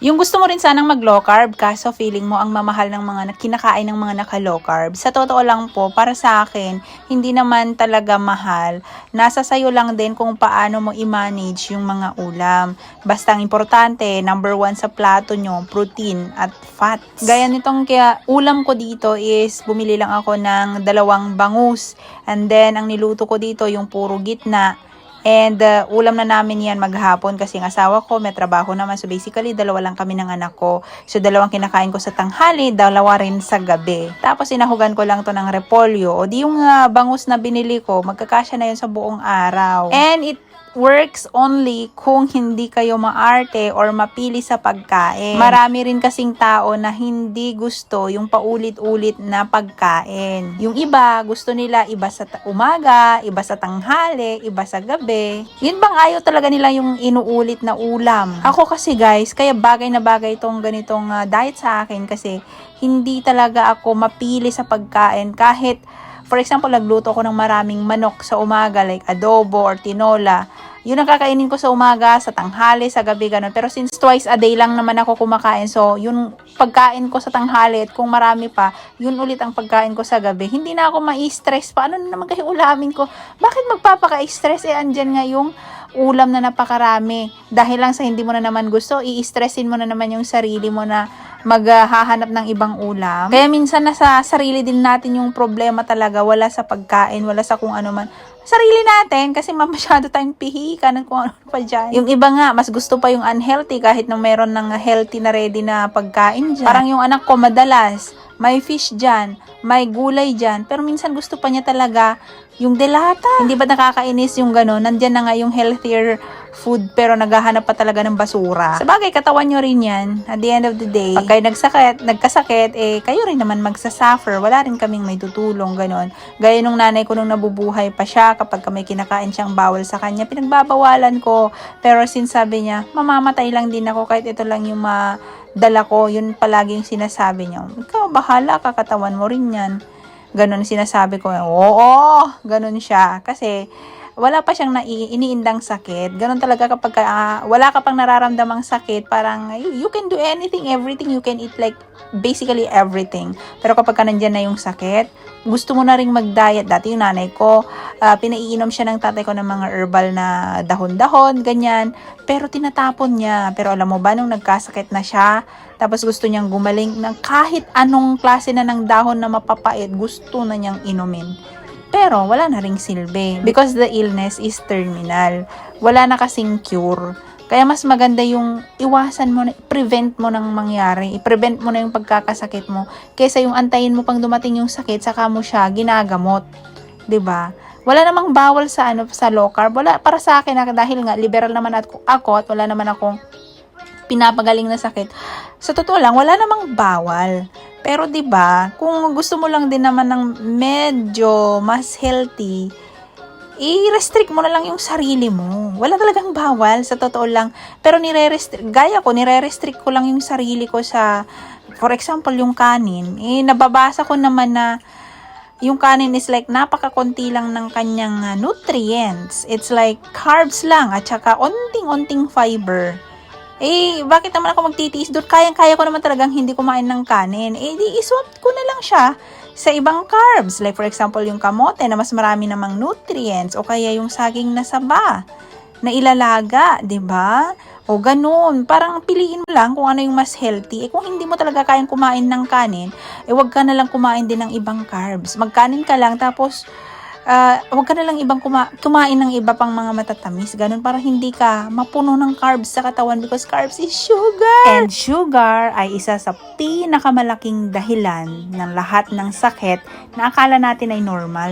Yung gusto mo rin sanang mag-low carb, kaso feeling mo ang mamahal ng mga kinakain ng mga naka-low carb. Sa totoo lang po, para sa akin, hindi naman talaga mahal. Nasa sayo lang din kung paano mo i-manage yung mga ulam. Basta ang importante, number 1 sa plato nyo, protein at fat. Gaya nitong kaya ulam ko dito is bumili lang ako ng 2 bangus. And then, ang niluto ko dito yung puro gitna. And ulam na namin yan maghapon kasi ang asawa ko may trabaho naman. So basically, 2 lang kami ng anak ko. So 2 kinakain ko sa tanghali, 2 rin sa gabi. Tapos inahugan ko lang to ng repolyo. O di yung bangus na binili ko, magkakasya na yun sa buong araw. And it works only kung hindi kayo maarte or mapili sa pagkain. Marami rin kasing tao na hindi gusto yung paulit-ulit na pagkain. Yung iba, gusto nila iba sa umaga, iba sa tanghali, iba sa gabi. Yun bang ayaw talaga nila yung inuulit na ulam? Ako kasi guys, kaya bagay na bagay itong ganitong diet sa akin kasi hindi talaga ako mapili sa pagkain kahit for example, nagluto ko ng maraming manok sa umaga like adobo or tinola. Yun ang kakainin ko sa umaga, sa tanghali, sa gabi, ganun. Pero since twice a day lang naman ako kumakain, so yun pagkain ko sa tanghali at kung marami pa, yun ulit ang pagkain ko sa gabi. Hindi na ako ma-stress pa. Ano na naman kayo ulamin ko? Bakit magpapaka-stress? Andyan nga yung ulam na napakarami. Dahil lang sa hindi mo na naman gusto, i-stressin mo na naman yung sarili mo na maghahanap ng ibang ulam. Kaya minsan nasa sarili din natin yung problema talaga, wala sa pagkain, wala sa kung ano man. Sarili natin kasi masyado tayong pihika ng kung ano pa dyan. Yung iba nga, mas gusto pa yung unhealthy kahit na meron ng healthy na ready na pagkain dyan. Parang yung anak ko madalas, may fish dyan, may gulay dyan, pero minsan gusto pa niya talaga yung delata. Hindi ba nakakainis yung gano'n? Nandyan na nga yung healthier food pero naghahanap pa talaga ng basura. Sa bagay, katawan nyo rin yan. At the end of the day, pag kayo nagkasakit, kayo rin naman magsasuffer. Wala rin kaming may tutulong, gano'n. Gaya nung nanay ko nung nabubuhay pa siya, kapag may kinakain siyang bawal sa kanya, pinagbabawalan ko. Pero since sabi niya, mamamatay lang din ako kahit ito lang yung dala ko, yun palaging sinasabi niya. Ikaw, bahala ka, katawan mo rin yan. Ganon sinasabi ko, oo, ganon siya. Kasi, wala pa siyang iniindang sakit. Ganon talaga kapag wala ka pang nararamdamang sakit, parang you can do anything, everything, you can eat like basically everything. Pero kapag nandyan na yung sakit, gusto mo na ring mag-diet. Dati yung nanay ko, pinaiinom siya ng tatay ko ng mga herbal na dahon-dahon, ganyan. Pero tinatapon niya. Pero alam mo ba, nung nagkasakit na siya, tapos gusto niyang gumaling ng kahit anong klase na ng dahon na mapapait, gusto na niyang inumin. Pero wala na ring silbi because the illness is terminal. Wala na kasing cure. Kaya mas maganda yung iwasan mo, prevent mo nang mangyari. I-prevent mo na yung pagkakasakit mo kaysa yung antayin mo pang dumating yung sakit saka mo siya ginagamot. 'Di ba? Wala namang bawal sa sa low carb. Wala para sa akin dahil nga liberal naman ako at wala naman akong pinapagaling na sakit. Sa totoo lang, wala namang bawal. Pero 'di ba, kung gusto mo lang din naman ng medyo mas healthy, i-restrict mo na lang yung sarili mo. Wala talagang bawal, sa totoo lang. Pero nire-restrict ko lang yung sarili ko sa, for example, yung kanin. Nababasa ko naman na yung kanin is like napakakonti lang ng kanyang nutrients. It's like carbs lang at saka onting-onting fiber. Bakit naman ako magtitiis doon? Kayang-kaya ko naman talagang hindi kumain ng kanin. Di iswap ko na lang siya sa ibang carbs. Like for example, yung kamote na mas marami namang nutrients o kaya yung saging na saba na ilalaga, 'di ba? O ganun. Parang piliin mo lang kung ano yung mas healthy. Kung hindi mo talaga kayang kumain ng kanin, wag ka na lang kumain din ng ibang carbs. Magkanin ka lang tapos wag ka na lang kumain ng iba pang mga matatamis. Ganun para hindi ka mapuno ng carbs sa katawan because carbs is sugar. And sugar ay isa sa pinakamalaking dahilan ng lahat ng sakit na akala natin ay normal.